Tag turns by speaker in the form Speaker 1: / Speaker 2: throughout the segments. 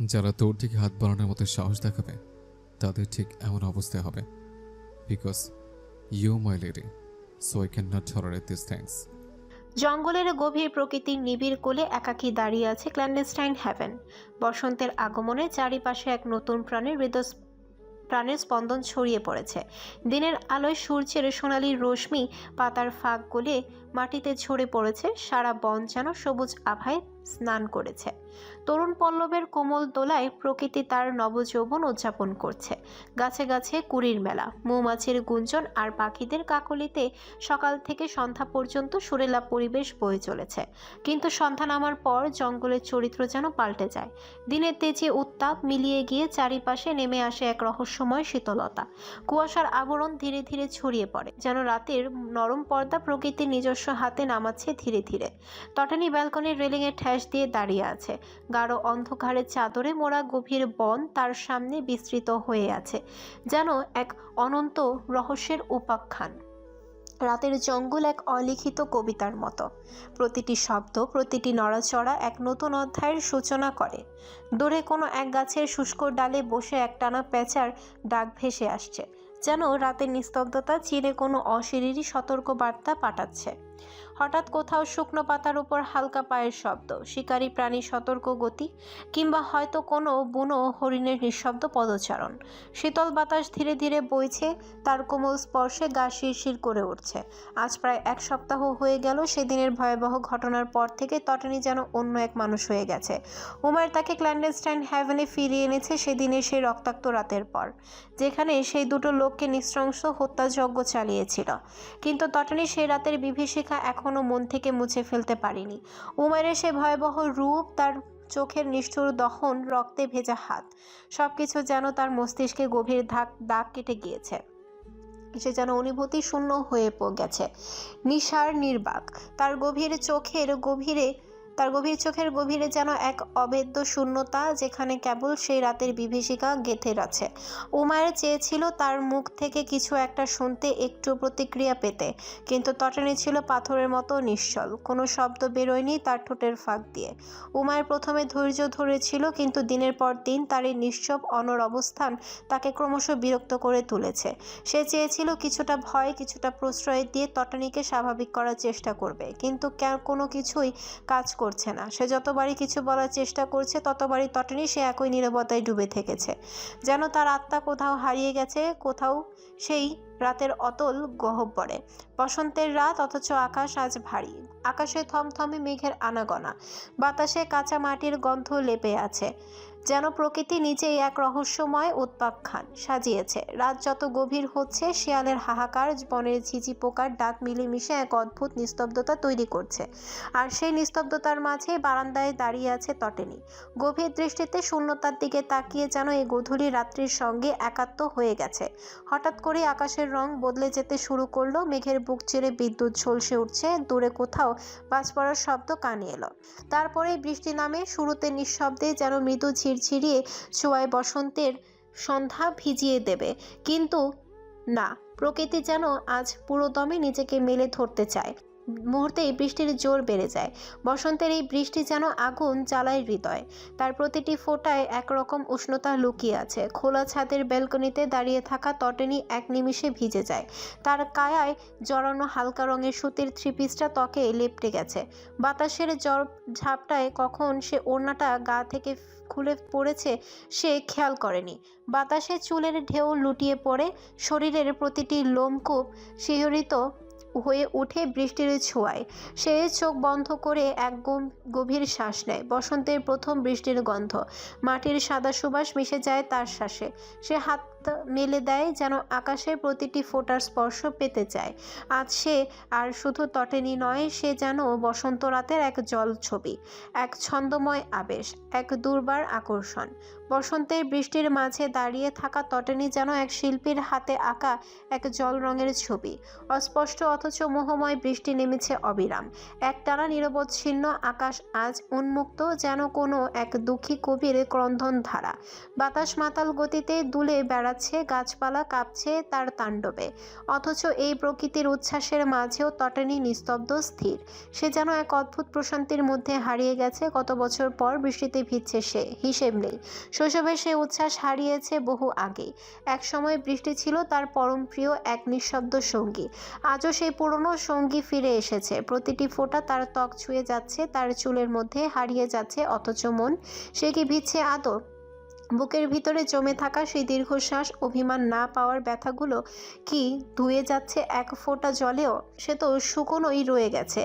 Speaker 1: যারা তোর দিকে হাত বাড়ানোর মতো সাহস দেখাবে তাদের ঠিক এমন অবস্থায় হবে। Because you my lady, so I can not tolerate this things.
Speaker 2: জঙ্গলের গভীর প্রকৃতির নিবিড় কোলে একাকী দাঁড়িয়ে আছে ক্ল্যান্ডেস্টাইন হ্যাভেন। বসন্তের আগমনে চারিপাশে এক নতুন প্রাণের স্পন্দন ছড়িয়ে পড়েছে। দিনের আলোয় সূর্যের সোনালি রশ্মি পাতার ফাঁক গলে মাটিতে ঝরে পড়েছে। সারা বন যেন সবুজ আভায় স্নান করেছে। তরুণ পল্লবের কোমল দোলায় প্রকৃতি তার নবযৌবন উদযাপন করছে। গাছে গাছে কুড়ির মেলা, মৌমাছির গুঞ্জন আর পাখিদের কাকলিতে সকাল থেকে সন্ধ্যা পর্যন্ত সুরেলা পরিবেশ বয়ে চলেছে। কিন্তু সন্ধ্যা নামার পর জঙ্গলের চরিত্র যেন পাল্টে যায়। দিনের তেজে উত্তাপ মিলিয়ে গিয়ে চারিপাশে নেমে আসে এক রহস্যময় শীতলতা। কুয়াশার আবরণ ধীরে ধীরে ছড়িয়ে পড়ে, যেন রাতের নরম পর্দা প্রকৃতির নিজস্ব হাতে নামাচ্ছে ধীরে ধীরে। তটানি ব্যালকনির রেলিংয়ে ঠেস দিয়ে দাঁড়িয়ে আছে। গাঢ় অন্ধকারের চাদরে মোড়া গভীর বন তার সামনে বিস্তৃত হয়ে আছে, যেন এক অনন্ত রহস্যের উপাখ্যান। রাতের জঙ্গল এক অলিখিত কবিতার মতো। প্রতিটি শব্দ, প্রতিটি নড়াচড়া এক নতুন অধ্যায়ের সূচনা করে। দূরে কোনো এক গাছের শুষ্ক ডালে বসে একটানা পেঁচার ডাক ভেসে আসছে, যেন রাতের নিস্তব্ধতা চিরে কোনো অশরীরী সতর্ক বার্তা পাঠাচ্ছে। হঠাৎ কোথাও শুকনো পাতার উপর হালকা পায়ের শব্দ, শিকারী প্রাণী সতর্ক গতি, কিংবা হয়তো কোনো বুনো হরিণের নিঃশব্দ পদচারণ। শীতল বাতাস ধীরে ধীরে বইছে, তার কোমল স্পর্শে গা শিরশির করে উঠছে। আজ প্রায় এক সপ্তাহ হয়ে গেল সেদিনের ভয়াবহ ঘটনার পর থেকে তটানি যেন অন্য এক মানুষ হয়ে গেছে। উমায়ের তাকে ক্ল্যান্ডেস্টাইন হ্যাভেনে ফিরিয়ে এনেছে সেদিনের সেই রক্তাক্ত রাতের পর, যেখানে সেই দুটো লোককে নৃশংস হত্যাযজ্ঞ চালিয়েছিল। কিন্তু তটানি সেই রাতের বিভীষিকা এখনো মন থেকে মুছে ফেলতে পারেনি। উমায়ের সে ভয়াবহ রূপ, তার চোখের নিষ্ঠুর দহন, রক্তে ভেজা হাত, সবকিছু যেন তার মস্তিষ্কে গভীর দাগ কেটে গিয়েছে। সে যেন অনুভূতি শূন্য হয়ে গেছে, নিশার নির্বাক। তার গভীর চোখের গভীরে যেন এক অভেদ্য শূন্যতা, যেখানে কেবল সেই রাতের বিভীষিকা গেঁথে আছে। উমায়ের চেয়েছিল তার মুখ থেকে কিছু একটা শুনতে, একটু প্রতিক্রিয়া পেতে, কিন্তু তটানি ছিল পাথরের মতো নিশ্চল। কোনো শব্দ বেরোয়নি তার ঠোঁটের ফাঁক দিয়ে। উমায়ের প্রথমে ধৈর্য ধরেছিল, কিন্তু দিনের পর দিন তার এই নিশ্চব অনড় অবস্থান তাকে ক্রমশ বিরক্ত করে তুলেছে। সে চেয়েছিল কিছুটা ভয়, কিছুটা প্রশ্রয় দিয়ে তটানিকে স্বাভাবিক করার চেষ্টা করবে, কিন্তু কোনো কিছুই কাজ করছে না। সে যতবারই কিছু বলার চেষ্টা করছে ততবারই তটানি সে একই নীরবতায় ডুবে থেকেছে, যেন তার আত্মা কোথাও হারিয়ে গেছে, কোথাও সেই রাতের অতল গহ্বরে। বসন্তের রাত, অথচ আকাশ আজ ভারী। আকাশে থমথমে মেঘের আনাগোনা, বাতাসে কাঁচা মাটির গন্ধ লেপে আছে, যেন প্রকৃতি নিজেই এক রহস্যময় উৎপাখ্যান সাজিয়েছে। রাত যত গভীর হচ্ছে, শিয়ালের হাহাকার, বনের ঝিঝি পোকার ডাক মিলেমিশে এক অদ্ভুত নিস্তব্ধতা তৈরি করছে। আর সেই নিস্তব্ধতার মাঝে বারান্দায় দাঁড়িয়ে আছে তটেনি, গভীর দৃষ্টিতে শূন্যতার দিকে তাকিয়ে, যেন এই গধূলি রাত্রির সঙ্গে একাত্ম হয়ে গেছে। হঠাৎ করে আকাশের রং বদলে যেতে শুরু করলো, মেঘের বুক চিরে বিদ্যুৎ ঝলসে উঠছে, দূরে কোথাও বাজ পড়ার শব্দ কানে এলো। তারপরেই বৃষ্টি নামে, শুরুতে নিঃশব্দে, যেন মৃদু ঝিরঝিরিয়ে ছোঁয়ায় বসন্তের সন্ধ্যা ভিজিয়ে দেবে। কিন্তু না, প্রকৃতি যেন আজ পুরোদমে নিজেকে মেলে ধরতে চায়। মুহূর্তেই বৃষ্টির জোর বেড়ে যায়। বসন্তের এই বৃষ্টি যেন আগুন জ্বালায় হৃদয়। তার প্রতিটি ফোঁটায় একরকম উষ্ণতা লুকিয়ে আছে। খোলা ছাদের ব্যালকনিতে দাঁড়িয়ে থাকা তটেনি এক নিমিষে ভিজে যায়। তার কায়ায় জড়ানো হালকা রঙের সুতির থ্রিপিসটা ত্বকে লেপ্টে গেছে। বাতাসের ঝাপটায় কখন সে ওড়নাটা গা থেকে খুলে পড়েছে সে খেয়াল করেনি। বাতাসে চুলের ঢেউ লুটিয়ে পড়ে, শরীরের প্রতিটি লোমকূপ শিহরিত হয়ে উঠে বৃষ্টির ছোঁয়ায়। সে চোখ বন্ধ করে এক গভীর শ্বাস নেয়। বসন্তের প্রথম বৃষ্টির গন্ধ, মাটির সাদা সুবাস মিশে যায় তার শ্বাসে। সে হাত মেলে দেয়, যেন আকাশের প্রতিটি ফোঁটার স্পর্শ পেতে চায়। আজ সে আর শুধু তটেনি নয়, সে যেন বসন্ত রাতের এক জল ছবি, এক ছন্দময় আবেশ, এক দুর্বার আকর্ষণ। বসন্তের বৃষ্টির মাঝে দাঁড়িয়ে থাকা তটেনি যেন এক শিল্পীর হাতে আঁকা এক জল রঙের ছবি। অস্পষ্ট অথচ মোহময় বৃষ্টি নেমেছে অবিরাম। একটানা নিরবচ্ছিন্ন আকাশ আজ উন্মুক্ত, যেন কোনো এক দুঃখী কবির ক্রন্দন ধারা। বাতাস মাতাল গতিতে দুলে বেড়াচ্ছে, নাড়াচ্ছে, গাছপালা কাঁপছে তার তাণ্ডবে। অথচ এই প্রকৃতির উচ্ছ্বাসের মাঝেও তটানি নিস্তব্ধ, স্থির। সে যেন এক অদ্ভুত প্রশান্তির মধ্যে হারিয়ে গেছে। কত বছর পর বৃষ্টিতে ভিজছে সে, হিসেব নেই। শৈশবে সে উচ্ছ্বাস হারিয়েছে বহু আগেই। এক সময় বৃষ্টি ছিল তার পরম প্রিয় এক নিঃশব্দ সঙ্গী। আজও সেই পুরনো সঙ্গী ফিরে এসেছে। প্রতিটি ফোঁটা তার ত্বক ছুঁয়ে যাচ্ছে, তার চুলের মধ্যে হারিয়ে যাচ্ছে। অথচ মন, সে কি ভিজছে আদৌ? বুকের ভিতরে জমে থাকা সেই দীর্ঘশ্বাস, অভিমান না পাওয়ার ব্যথাগুলো কি ধুয়ে যাচ্ছে এক ফোঁটা জলেও? সে তো শুকনোই রয়ে গেছে।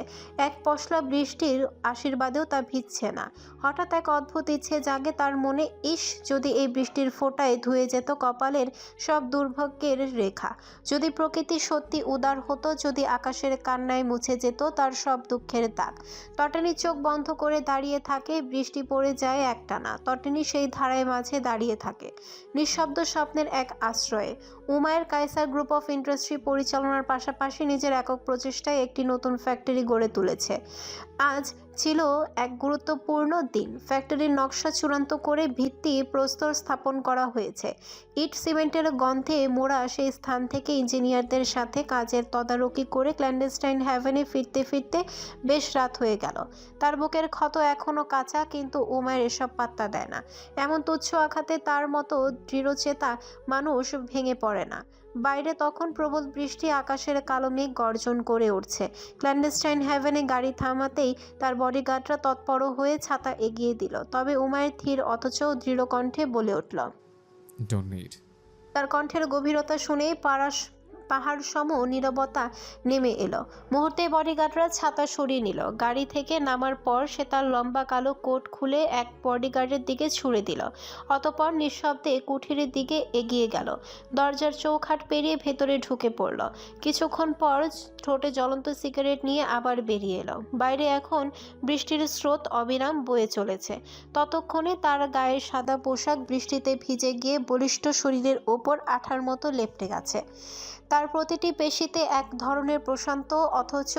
Speaker 2: এক পশলা বৃষ্টির আশীর্বাদেও তা ভিজছে না। হঠাৎ এক অদ্ভুত ইচ্ছে জাগে তার মনে, ইস, যদি এই বৃষ্টির ফোঁটায় ধুয়ে যেত কপালের সব দুর্ভাগ্যের রেখা, যদি প্রকৃতি সত্যি উদার হতো, যদি আকাশের কান্নায় মুছে যেত তার সব দুঃখের দাগ। তটানি চোখ বন্ধ করে দাঁড়িয়ে থাকে। বৃষ্টি পড়ে যায় একটানা। তটানি সেই ধারায় মাঝে দাঁড়িয়ে থাকে, নিঃশব্দ স্বপ্নের এক আশ্রয়ে। Umayer Kaiser group of industry পরিচালনার পাশাপাশি নিজের একক প্রচেষ্টায় একটি নতুন ফ্যাক্টরি গড়ে তুলেছে। আজ ছিল এক গুরুত্বপূর্ণ দিন। ফ্যাক্টরির নকশা চূড়ান্ত করে ভিত্তি প্রস্তর স্থাপন করা হয়েছে। ইট সিমেন্টের গন্ধে মোড়া সেই স্থান থেকে ইঞ্জিনিয়ারদের সাথে কাজের তদারকি করে ক্ল্যান্ডেস্টাইন হ্যাভেনে ফিরতে ফিরতে বেশ রাত হয়ে গেল। তার বুকের ক্ষত এখনও কাঁচা, কিন্তু উমায়ের এসব পাত্তা দেয় না। এমন তুচ্ছ আঘাতে তার মতো দৃঢ়চেতা মানুষ ভেঙে পড়ে না। বাইরে তখন প্রবল বৃষ্টি, আকাশের কালো মেঘ গর্জন করে উঠছে। ক্ল্যান্ডেস্টাইন হ্যাভেনে গাড়ি থামাতেই তার বডিগার্ডরা তৎপর হয়ে ছাতা এগিয়ে দিল। তবে উমায়ের ধীর অথচ দৃঢ় কণ্ঠে বলে উঠল।
Speaker 1: Don't need.
Speaker 2: তার কণ্ঠের গভীরতা শুনেই পাহাড় সম নীরবতা নেমে এলো। মুহূর্তে বডিগার্ডরা ছাতা সরিয়ে নিল। গাড়ি থেকে নামার পর সে তার লম্বা কালো কোট খুলে এক বডিগার্ডের দিকে ছুঁড়ে দিল। অতঃপর নিঃশব্দে কুঠিরের দিকে এগিয়ে গেল। দরজার চৌখাট পেরিয়ে ভেতরে ঢুকে পড়ল। কিছুক্ষণ পর ঠোঁটে জ্বলন্ত সিগারেট নিয়ে আবার বেরিয়ে এলো। বাইরে এখন বৃষ্টির স্রোত অবিরাম বয়ে চলেছে। ততক্ষণে তার গায়ের সাদা পোশাক বৃষ্টিতে ভিজে গিয়ে বলিষ্ঠ শরীরের ওপর আঠার মতো লেপ্টে গেছে। তার প্রতিটি পেশিতে এক ধরনের প্রশান্ত অথচ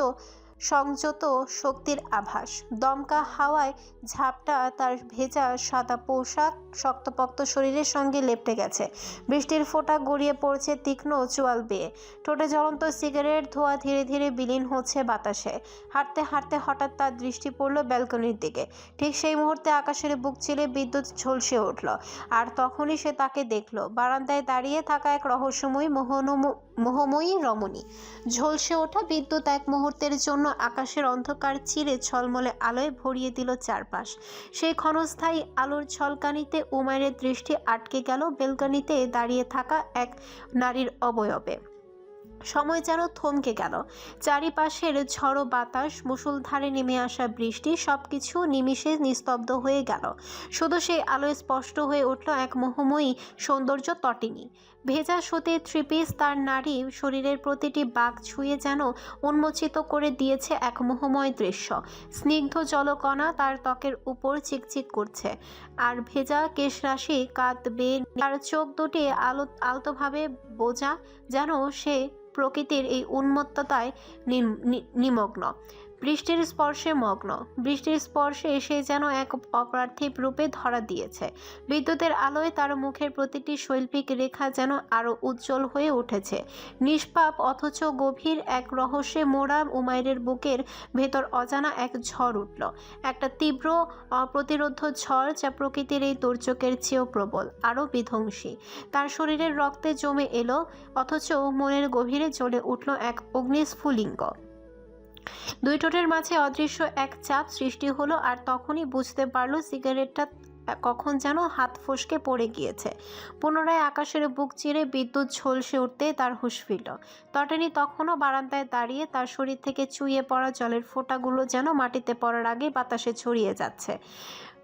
Speaker 2: সংযত শক্তির আভাস। দমকা হাওয়ায় ঝাপটা তার ভেজা সাদা পোশাক শক্তপোক্ত শরীরের সঙ্গে লেপ্টে গেছে। বৃষ্টির ফোঁটা গড়িয়ে পড়ছে তীক্ষ্ণ চোয়াল বেয়ে। ঠোঁটে জ্বলন্ত সিগারেট ধোঁয়া ধীরে ধীরে বিলীন হচ্ছে বাতাসে। হাঁটতে হাঁটতে হঠাৎ তার দৃষ্টি পড়ল ব্যালকনির দিকে। ঠিক সেই মুহূর্তে আকাশের বুক চিরে বিদ্যুৎ ঝলসে উঠল। আর তখনই সে তাকে দেখল, বারান্দায় দাঁড়িয়ে থাকা এক রহস্যময়ী মোহময়ী রমণী। ঝলসে ওঠা বিদ্যুৎ এক মুহূর্তের জন্য আকাশের অন্ধকার চিরে ঝলমলে আলোয় ভরিয়ে দিল চারপাশ। সেই ক্ষণস্থায়ী আলোর ঝলকানিতে উমায়ের দৃষ্টি আটকে গেল বেলকনিতে দাঁড়িয়ে থাকা এক নারীর অবয়বে। সময় যেন থমকে গেল। চারিপাশের ঝড়ো বাতাস, মুষলধারে নেমে আসা বৃষ্টি, সবকিছু নিমিষে নিস্তব্ধ হয়ে গেল। শুধু সেই আলোয় স্পষ্ট হয়ে উঠল এক মোহময়ী সৌন্দর্য তটিনী। ভেজা সুতির থ্রিপিস তার নারী শরীরের প্রতিটি বাঁক ছুঁয়ে যেন উন্মোচিত করে দিয়েছে এক মোহময় দৃশ্য। স্নিগ্ধ জলকণা তার ত্বকের উপর চিকচিক করছে, আর ভেজা কেশরাশি কাঁধ বেয়ে তার চোখ দুটি আলতোভাবে বোঝা, যেন সে প্রকৃতির এই উন্মত্ততায় নিমগ্ন, বৃষ্টির স্পর্শে মগ্ন। বৃষ্টির স্পর্শে সে যেন এক অপার্থিব রূপে ধরা দিয়েছে। বিদ্যুতের আলোয় তার মুখের প্রতিটি শৈল্পিক রেখা যেন আরও উজ্জ্বল হয়ে উঠেছে। নিষ্পাপ অথচ গভীর এক রহস্যে মোড়া উমায়ের বুকের ভেতর অজানা এক ঝড় উঠল। একটা তীব্র অপ্রতিরোধ্য ঝড়, যা প্রকৃতির এই দুর্যোগের চেয়েও প্রবল, আরও বিধ্বংসী। তার শরীরের রক্তে জমে এলো, অথচ মনের গভীরে জ্বলে উঠল এক অগ্নিস্ফুলিঙ্গ। দুই ঠোঁটের মাঝে অদৃশ্য এক চাপ সৃষ্টি হলো, আর তখনই বুঝতে পারল সিগারেটটা কখন যেন হাত ফসকে পড়ে গিয়েছে। পুনরায় আকাশের বুক চিরে বিদ্যুৎ ঝলসে উঠতে তার হুঁশ ফিরল। তটানি তখনও বারান্দায় দাঁড়িয়ে, তার শরীর থেকে চুইয়ে পড়া জলের ফোঁটাগুলো যেন মাটিতে পড়ার আগে বাতাসে ছড়িয়ে যাচ্ছে।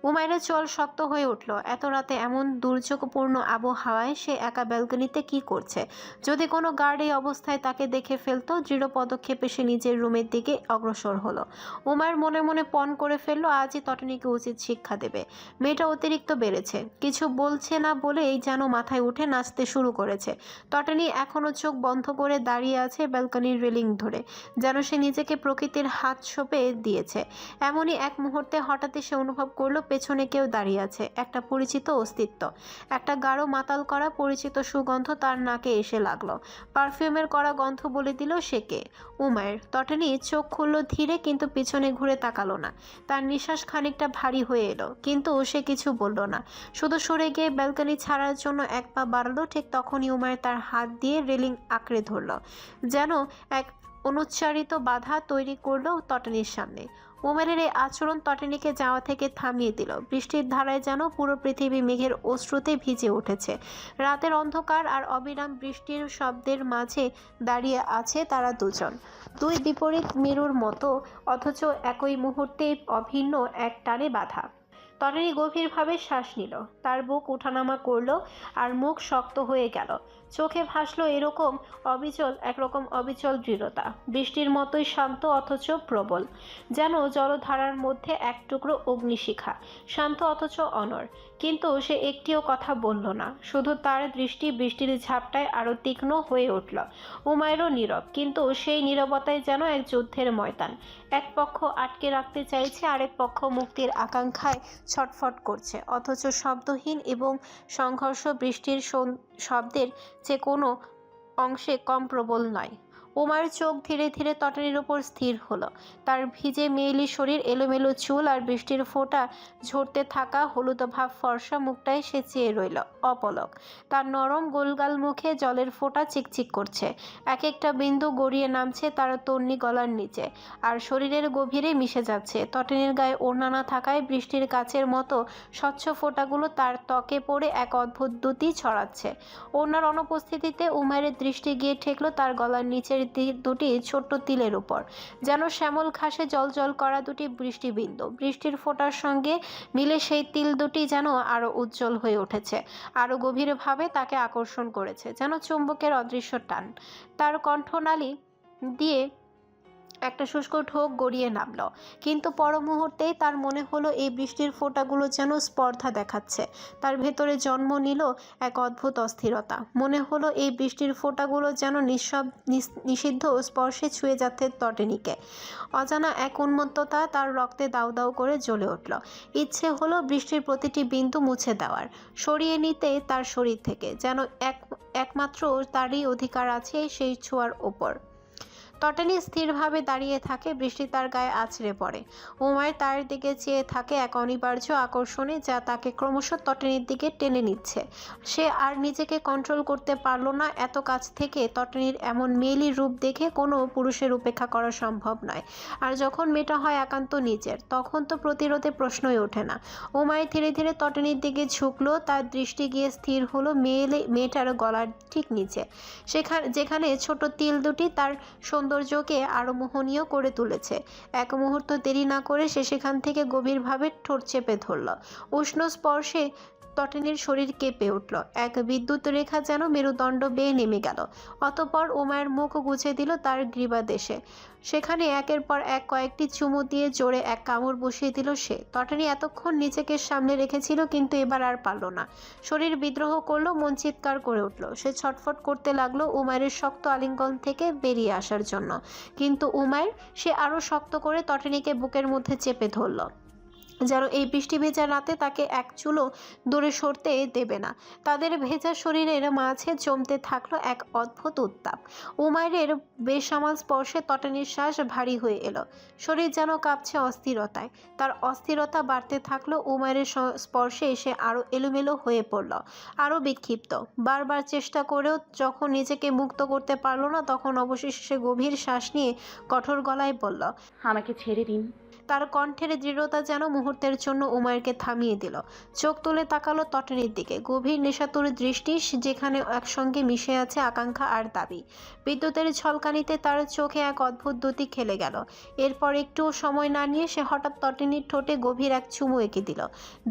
Speaker 2: উমায়ের চোয়াল শক্ত হয়ে উঠল। এত রাতে এমন দুর্যোগপূর্ণ আবহাওয়ায় সে একা ব্যালকনিতে কি করছে? যদি কোনো গার্ড এই অবস্থায় তাকে দেখে ফেলতো। দৃঢ় পদক্ষেপে সে নিজের রুমের দিকে অগ্রসর হলো। উমায়ের মনে মনে পণ করে ফেলল, আজই তটিনীকে উচিত শিক্ষা দেবে। মেয়েটা অতিরিক্ত বেড়েছে, কিছু বলছে না বলেই যেন মাথায় উঠে নাচতে শুরু করেছে। তটিনী এখনও চোখ বন্ধ করে দাঁড়িয়ে আছে ব্যালকনির রেলিং ধরে, যেন সে নিজেকে প্রকৃতির হাত সঁপে দিয়েছে। এমনই এক মুহূর্তে হঠাৎই সে অনুভব করলো পেছনে কেউ দাঁড়িয়ে আছে, একটা পরিচিত অস্তিত্ব। একটা গাঢ় মাতাল করা পরিচিত সুগন্ধ তার নাকে এসে লাগলো। পারফিউমের করা গন্ধ বলে দিল সে কে। উমায়ের। তটিনী চোখ খুলল ধীরে, কিন্তু পিছনে ঘুরে তাকালো না। তার নিঃশ্বাস খানিকটা ভারী হয়ে এলো, কিন্তু সে কিছু বলল না। শুধু সরে গিয়ে ব্যালকনি ছাড়ার জন্য এক পা বাড়ালো। ঠিক তখনই উমায়ের তার হাত দিয়ে রেলিং আঁকড়ে ধরল, যেন এক অনুচ্চারিত বাধা তৈরি করলো তটিনীর সামনে। উমায়ের এই আচরণ তটিনীকে যাওয়া থেকে থামিয়ে দিল। বৃষ্টির ধারায় যেন পুরো পৃথিবী মেঘের অশ্রুতে ভিজে উঠেছে। রাতের অন্ধকার আর অবিরাম বৃষ্টির শব্দের মাঝে দাঁড়িয়ে আছে তারা দুজন, দুই বিপরীত মেরুর মতো, অথচ একই মুহূর্তে অভিন্ন এক টানে বাঁধা। তটিনী গভীরভাবে শ্বাস নিল, তার বুক উঠানামা করলো আর মুখ শক্ত হয়ে গেল। চোখে ভাসলো একরকম অবিচল দৃঢ়তা, বৃষ্টির মতোই শান্ত অথচ প্রবল, যেন জলধারার মধ্যে এক টুকরো অগ্নিশিখা, শান্ত অথচ অনড়। কিন্তু সে একটিও কথা বলল না, শুধু তার দৃষ্টি বৃষ্টির ঝাপটায় আরো তীক্ষ্ণ হয়ে উঠল। উমায়েরও নীরব, কিন্তু সেই নীরবতায় যেন এক যুদ্ধের ময়দান। এক পক্ষ আটকে রাখতে চাইছে, আরেক পক্ষ মুক্তির আকাঙ্ক্ষায় ছটফট করছে, অথচ শব্দহীন এবং সংঘর্ষ বৃষ্টির শব্দের যে কোনো অংশে কম প্রবল নয়। উমার চোখ ধীরে ধীরে তটিনীর উপর স্থির হলো। তার ভিজে মেয়েলি শরীর, এলোমেলো চুল আর বৃষ্টির ফোঁটা ঝরতে থাকা হলুদ ভাব ফর্সা মুখটায় সে চেয়ে রইল অপলক। তার নরম গোলগাল মুখে জলের ফোঁটা চিকচিক করছে, এক একটা বিন্দু গড়িয়ে নামছে তার তন্নি গলার নিচে আর শরীরের গভীরে মিশে যাচ্ছে। তটিনীর গায়ে ওড়না না থাকায় বৃষ্টির কাচের মতো স্বচ্ছ ফোঁটাগুলো তার ত্বকে পড়ে এক অদ্ভুত দ্যুতি ছড়াচ্ছে। ওড়নার অনুপস্থিতিতে উমায়ের দৃষ্টি গিয়ে ঠেকলো তার গলার নিচের দুটি ছোট্ট তিলের উপর, যেন শ্যামল ঘাসে জলজল করা দুটি বৃষ্টিবিন্দু। বৃষ্টির ফোঁটার সঙ্গে মিলে সেই তিল দুটি যেন আরো উজ্জ্বল হয়ে উঠেছে, আরো গভীরভাবে তাকে আকর্ষণ করেছে, যেন চুম্বকের অদৃশ্য টান। তার কণ্ঠনালী দিয়ে একটা শুষ্ক ঢোক গড়িয়ে নামলো, কিন্তু পর মুহূর্তেই তার মনে হলো এই বৃষ্টির ফোঁটাগুলো যেন স্পর্ধা দেখাচ্ছে। তার ভেতরে জন্ম নিল এক অদ্ভুত অস্থিরতা। মনে হলো এই বৃষ্টির ফোঁটাগুলো যেন নিষিদ্ধ স্পর্শে ছুঁয়ে যাচ্ছে তটিনীকে। অজানা এক উন্মত্ততা তার রক্তে দাউ দাউ করে জ্বলে উঠল। ইচ্ছে হলো বৃষ্টির প্রতিটি বিন্দু মুছে দেওয়ার, সরিয়ে নিতে তার শরীর থেকে, যেন একমাত্র তারই অধিকার আছে সেই ছোঁয়ার ওপর। তটিনী স্থিরভাবে দাঁড়িয়ে থাকে, বৃষ্টি তার গায়ে আছড়ে পড়ে। উমায়ের তার দিকে চেয়ে থাকে এক অনিবার্য আকর্ষণে, যা তাকে ক্রমশ তটিনীর দিকে টেনে নিচ্ছে। সে আর নিজেকে কন্ট্রোল করতে পারল না। এত কাছ থেকে তটিনীর এমন মেয়েলি রূপ দেখে কোনো পুরুষের উপেক্ষা করা সম্ভব নয়, আর যখন মেয়েটা হয় একান্ত নিজের, তখন তো প্রতিরোধে প্রশ্নই ওঠে না। উমায়ের ধীরে ধীরে তটিনীর দিকে ঝুঁকলো, তার দৃষ্টি গিয়ে স্থির হলো মেয়েটার গলার ঠিক নিচে, যেখানে ছোট তিল দুটি তার সৌন্দর্যকে আরো মোহনীয় করে তুলেছে। এক মুহূর্ত দেরি না করে সে সেখান থেকে গভীরভাবে ঠোঁট চেপে ধরল। উষ্ণ স্পর্শে তটিনীর শরীর কেঁপে উঠল, এক বিদ্যুৎ রেখা যেন মেরুদণ্ড বেয়ে নেমে গেল। অতঃপর উমায়ের মুখ গুছে দিল তার গ্রীবাদেশে, সেখানে একের পর এক কয়েকটি চুমু দিয়ে জোরে এক কামড় বসিয়ে দিল সে। তটিনী এতক্ষণ নিজেকে সামনে রেখেছিল, কিন্তু এবার আর পারল না। শরীর বিদ্রোহ করলো, মন চিৎকার করে উঠল। সে ছটফট করতে লাগলো উমায়ের শক্ত আলিঙ্গন থেকে বেরিয়ে আসার জন্য, কিন্তু উমায়ের সে আরো শক্ত করে তটিনীকে বুকের মধ্যে চেপে ধরল, যেন এই বৃষ্টি ভেজা রাতে তাকে এক চুলো দূরে সরতে দেবে না। তাদের ভেজা শরীরের মাঝে জমতে থাকলো এক অদ্ভুত উত্তাপ। উমায়ের বেসামাল স্পর্শে তটিনীর শ্বাস ভারী হয়ে এলো, শরীর যেন কাঁপছে অস্থিরতায়। তার অস্থিরতা বাড়তে থাকলো, উমায়ের স্পর্শে এসে আরো এলোমেলো হয়ে পড়ল, আরো বিক্ষিপ্ত। বারবার চেষ্টা করেও যখন নিজেকে মুক্ত করতে পারলো না, তখন অবশেষে সে গভীর শ্বাস নিয়ে কঠোর গলায় বলল,
Speaker 3: আমাকে ছেড়ে দিন।
Speaker 2: তার কণ্ঠের দৃঢ়তা যেন মুহূর্তের জন্য উমায়েরকে থামিয়ে দিল। চোখ তুলে তাকালো তটিনীর দিকে, গভীর নেশাতুর দৃষ্টি, যেখানে একসঙ্গে মিশে আছে আকাঙ্ক্ষা আর দাবি। বিদ্যুতের ঝলকানিতে তার চোখে এক অদ্ভুত দ্যুতি খেলে গেল। এরপর একটু সময় না নিয়ে সে হঠাৎ তটিনীর ঠোঁটে গভীর এক চুমু এঁকে দিল।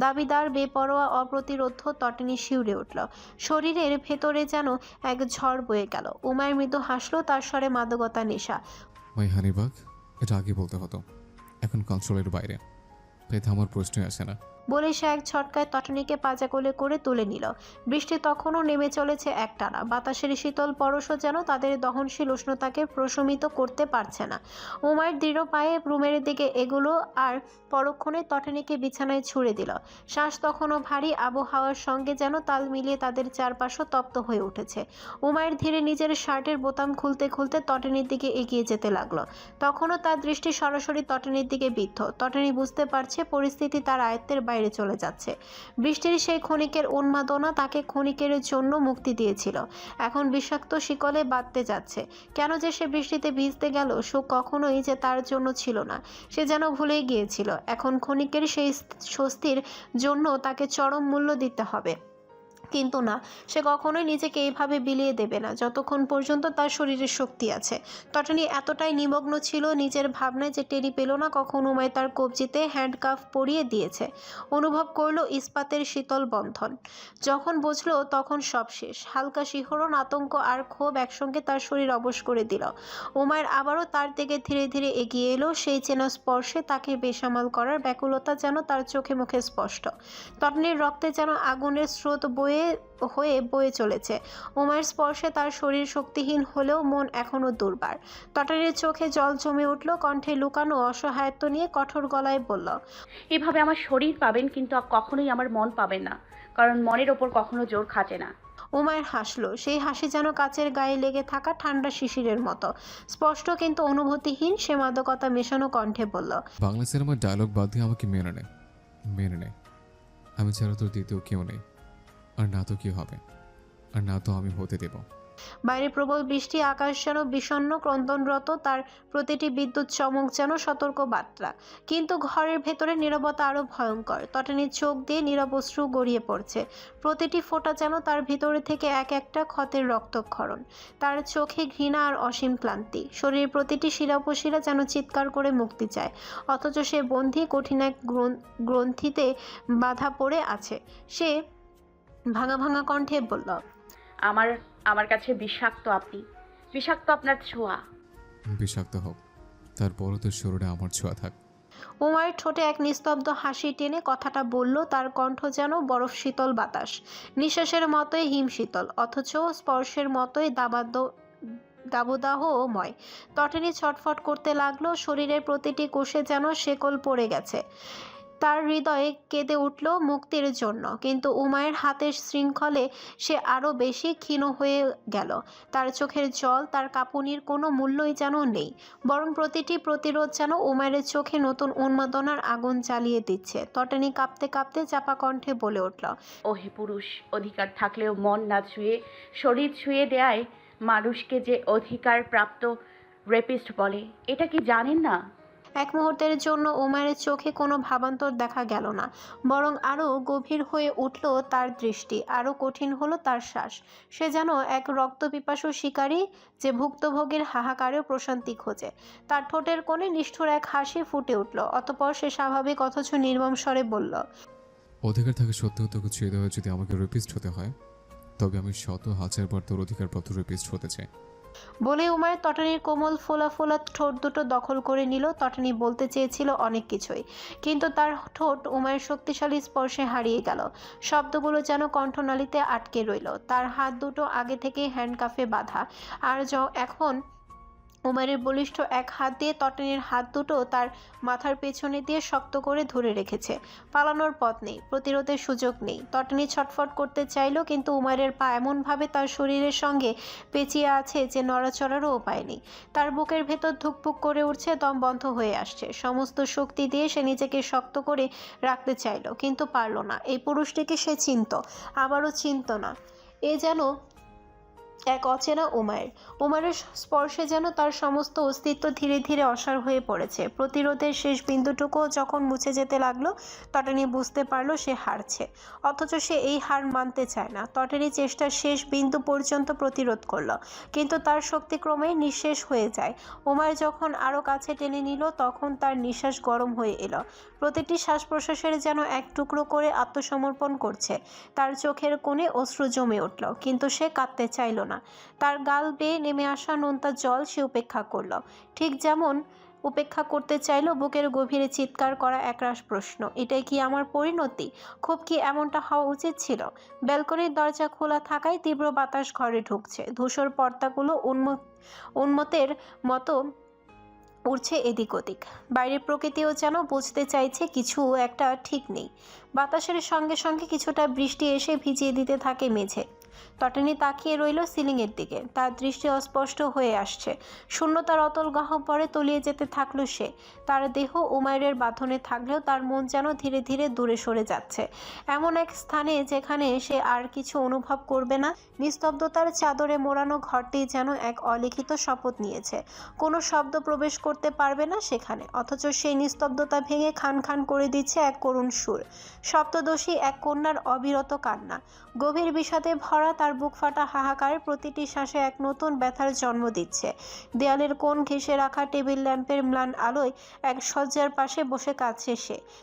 Speaker 2: দাবিদার, বেপরোয়া, অপ্রতিরোধ। তটিনী শিউরে উঠল, শরীরের ভেতরে যেন এক ঝড় বয়ে গেল। উমায়ের মৃদু হাসলো, তার স্বরে মাদকতা নেশা।
Speaker 1: মাই হানিবাগ, এটা আগে বলতে হতো, এখন কন্ট্রোলের বাইরে, তাই থামার প্রশ্নই আসে না।
Speaker 2: বলে সে এক ঝটকায় তটনীকে পাজা কোলে করে তুলে নিল। বৃষ্টি তখনও নেমে চলেছে একটানা। বাতাসের শীতল পরশও যেন তাদের দহনশীল উষ্ণতাকে প্রশমিত করতে পারছে না। উমায়ের দৃঢ় পায়ে রুমের দিকে এগুলো আর পরক্ষণে তটনীকে বিছানায় ছুঁড়ে দিল। শ্বাস তখনও ভারী, আবহাওয়ার সঙ্গে যেন তাল মিলিয়ে তাদের চারপাশও তপ্ত হয়ে উঠেছে। উমায়ের ধীরে নিজের শার্টের বোতাম খুলতে খুলতে তটনীর দিকে এগিয়ে যেতে লাগলো। তখনও তার দৃষ্টি সরাসরি তটনীর দিকে বিদ্ধ। তটনী বুঝতে পারছে পরিস্থিতি তার আয়ত্তের বাইরে চলে যাচ্ছে। বৃষ্টির সেই ক্ষণিকের উন্মাদনা তাকে ক্ষণিকের জন্য মুক্তি দিয়েছিল, এখন বিষাক্ত শিকলে বাঁধতে যাচ্ছে। কেন যে সে বৃষ্টিতে ভিজতে গেল? সুখ কখনোই যে তার জন্য ছিল না, সে যেন ভুলে গিয়েছিল। এখন ক্ষণিকের সেই স্বস্তির জন্য তাকে চরম মূল্য দিতে হবে। কিন্তু না, সে কখনোই নিজেকে এইভাবে বিলিয়ে দেবে না যতক্ষণ পর্যন্ত তার শরীরে শক্তি আছে। তটনী এতটাই নিমগ্ন ছিল নিজের ভাবনায় যে টেরি পেল না কখন উমায় তার কবজিতে হ্যান্ডকাফ পরিয়ে দিয়েছে। অনুভব করলো ইস্পাতের শীতল বন্ধন। যখন বুঝলো তখন সব শেষ। হালকা শিহরণ, আতঙ্ক আর ক্ষোভ একসঙ্গে তার শরীর অবশ করে দিল। উমায়ের আবারও তার দিকে ধীরে ধীরে এগিয়ে এলো। সেই চেনা স্পর্শে তাকে বেসামাল করার ব্যাকুলতা যেন তার চোখে মুখে স্পষ্ট। তটনীর রক্তে যেন আগুনের স্রোত বয়ে চলেছে। উমায়ের স্পর্শে তার শরীর শক্তিহীন হলেও মন এখনো দুর্বার। তটনীর চোখে জল জমে উঠল, কণ্ঠে লুকানো অসহায়ত্ব নিয়ে কঠোর গলায় বলল,
Speaker 3: এভাবে আমার শরীর পাবেন কিন্তু কখনোই আমার মন পাবেন না, কারণ মনের ওপর কখনো জোর খাটে না।
Speaker 2: উমায়ের হাসলো। সেই হাসি যেন কাচের গায়ে লেগে থাকা ঠান্ডা শিশিরের মতো স্পষ্ট কিন্তু অনুভূতিহীন। সে মাদকতা মেশানো কণ্ঠে বলল,
Speaker 1: বাংলা সিনেমার ডায়লগ বাদ দিয়ে আমাকে মেনে নে। আমি ছাড়া তোর দ্বিতীয় কেউ নেই, আর না তো কি হবে, আর না তো আমি হতে দেব।
Speaker 2: বাইরে প্রবল বৃষ্টি, আকাশ যেন বিষণ্ণ ক্রন্দনরত, তার প্রতিটি বিদ্যুৎ চমক যেন সতর্ক বার্তা। কিন্তু ঘরের ভেতরে নীরবতা আরো ভয়ঙ্কর। তটনীর চোখ দিয়ে নীরব অশ্রু গড়িয়ে পড়ছে। প্রতিটি ফোঁটা যেন তার ভিতরে থেকে এক একটা ক্ষতের রক্তক্ষরণ। তার চোখে ঘৃণা আর অসীম ক্লান্তি। শরীরের প্রতিটি শিরা উপশিরা যেন চিৎকার করে মুক্তি চায়, অথচ সে বন্দী কঠিন এক গ্রন্থিতে বাধা পড়ে আছে। সে ভাঙা ভাঙা কণ্ঠে বলল,
Speaker 3: আমার আমার কাছে বিষাক্ত আপনি, বিষাক্ত আপনার ছোঁয়া।
Speaker 1: বিষাক্ত হোক, তারপরও তোর শরীরে আমার ছোঁয়া থাক।
Speaker 2: উমায়ের ঠোঁটে এক নিস্তব্ধ হাসি টেনে কথাটা বলল। তার কণ্ঠ যেন বরফ শীতল বাতাস, নিঃশ্বাসের মতোই হিমশীতল, অথচ স্পর্শের মতোই দাবদাহময়। তটনী ছটফট করতে লাগলো, শরীরের প্রতিটি কোষে যেন শেকল পড়ে গেছে। তার হৃদয়ে কেঁদে উঠল মুক্তির জন্য, কিন্তু উমায়ের হাতের শৃঙ্খলে সে আরও বেশি ক্ষীণ হয়ে গেল। তার চোখের জল, তার কাঁপুনির কোনো মূল্যই যেন নেই, বরং প্রতিটি প্রতিরোধ যেন উমায়ের চোখে নতুন উন্মাদনার আগুন জ্বালিয়ে দিচ্ছে। তটনী কাঁপতে কাঁপতে চাপা কণ্ঠে বলে উঠল,
Speaker 3: ওহে পুরুষ, অধিকার থাকলেও মন না ছুঁয়ে শরীর ছুঁয়ে দেয় মানুষকে যে অধিকার প্রাপ্ত রেপিস্ট বলে, এটা কি জানেন না?
Speaker 2: এক মুহূর্তের জন্য উমায়ের চোখে কোনো ভাবান্তর দেখা গেল না, বরং আরও গভীর হয়ে উঠল তার দৃষ্টি, আরও কঠিন হলো তার শ্বাস। সে যেন এক রক্তপিপাসু শিকারী যে ভুক্তভোগীর হাহাকারেও প্রশান্তি খোঁজে। তার ঠোঁটের কোণে নিষ্ঠুর এক হাসি ফুটে উঠল। অতঃপর সে স্বাভাবিক অথচ নির্মম স্বরে বলল,
Speaker 1: অধিকার থাকে সত্ত্বেও তোকে ছুঁয়ে দেওয়া যদি আমাকে রেপিস্ট হতে হয়, তবে আমি 100,000 বার তোর অধিকারপ্রাপ্ত রেপিস্ট হতে চাই।
Speaker 2: বলে উমায়ের তটনীর কোমল ফোলা ফোলা ঠোঁট দুটো দখল করে নিল। তটনী বলতে চেয়েছিল অনেক কিছুই, কিন্তু তার ঠোঁট উমায়ের শক্তিশালী স্পর্শে হারিয়ে গেল। শব্দগুলো যেন কণ্ঠনালীতে আটকে রইল। তার হাত দুটো আগে থেকেই হ্যান্ডকাফে বাঁধা, আর এখন উমায়ের বলিষ্ঠ এক হাত দিয়ে তটনীর হাত দুটো তার মাথার পেছনে দিয়ে শক্ত করে ধরে রেখেছে। পালানোর পথ নেই, প্রতিরোধের সুযোগ নেই। তটনী ছটফট করতে চাইল, কিন্তু উমায়ের পা এমনভাবে তার শরীরের সঙ্গে পেঁচিয়ে আছে যে নড়াচড়ারও উপায় নেই। তার বুকের ভেতর ধুকপুক করে উঠছে, দম বন্ধ হয়ে আসছে। সমস্ত শক্তি দিয়ে সে নিজেকে শক্ত করে রাখতে চাইল, কিন্তু পারল না। এই পুরুষটিকে সে চিনত, আবারও চিনত না। এ যেন এক অচেনা উমায়ের স্পর্শে যেন তার সমস্ত অস্তিত্ব ধীরে ধীরে অসাড় হয়ে পড়েছে। প্রতিরোধের শেষ বিন্দুটুকুও যখন মুছে যেতে লাগলো, তটনী বুঝতে পারলো সে হারছে, অথচ সে এই হার মানতে চায় না। তটনী চেষ্টার শেষ বিন্দু পর্যন্ত প্রতিরোধ করলো, কিন্তু তার শক্তি ক্রমেই নিঃশেষ হয়ে যায়। উমায়ের যখন আরও কাছে টেনে নিল, তখন তার নিঃশ্বাস গরম হয়ে এলো। প্রতিটি শ্বাস প্রশ্বাসের যেন এক টুকরো করে আত্মসমর্পণ করছে। তার চোখের কোণে অশ্রু জমে উঠল, কিন্তু সে কাঁদতে চাইল না। তার গাল বেয়ে নেমে আসা নোনতা জল সে উপেক্ষা করল, ঠিক যেমন উপেক্ষা করতে চাইলেও বুকের গভীরে চিৎকার করা একরাশ প্রশ্ন। এটাই কি আমার পরিণতি? খুব কি এমনটা হওয়া উচিত ছিল? ব্যালকনির দরজা খোলা থাকায় তীব্র বাতাস ঘরে ঢুকছে। ধূসর পর্দাগুলো উন্মতের মতো উড়ছে এদিক ওদিক। বাইরের প্রকৃতিও যেন বুঝতে চাইছে কিছু একটা ঠিক নেই। বাতাসের সঙ্গে সঙ্গে কিছুটা বৃষ্টি এসে ভিজিয়ে দিতে থাকে মেঝে। তটানি তাকিয়ে রইল সিলিংয়ের দিকে। তার দৃষ্টি অস্পষ্ট হয়ে আসছে। শূন্যতার অতল গহ্বরে তলিয়ে যেতে থাকলো সে। তার দেহ উমাইরের বাঁধনে থাকলেও তার মন যেন ধীরে ধীরে দূরে সরে যাচ্ছে, এমন এক স্থানে যেখানে সে আর কিছু অনুভব করবে না। নিস্তব্ধতার চাদরে মোড়ানো ঘরটি যেন এক অলিখিত শপথ নিয়েছে, কোনো শব্দ প্রবেশ করতে পারবে না সেখানে। অথচ সেই নিস্তব্ধতা ভেঙে খান খান করে দিচ্ছে এক করুণ সুর, সপ্তদোষী এক কন্যার অবিরত কান্না। গভীর বিষাদে ভরা তার বুক ফাটা হাহাকার প্রতিটি শ্বাসে এক নতুন ব্যথার জন্ম দিচ্ছে। দেয়ালের কোণ ঘেঁষে রাখা টেবিল ল্যাম্পের ম্লান আলোয় এক শয্যার পাশে বসে কাঁদছে সে।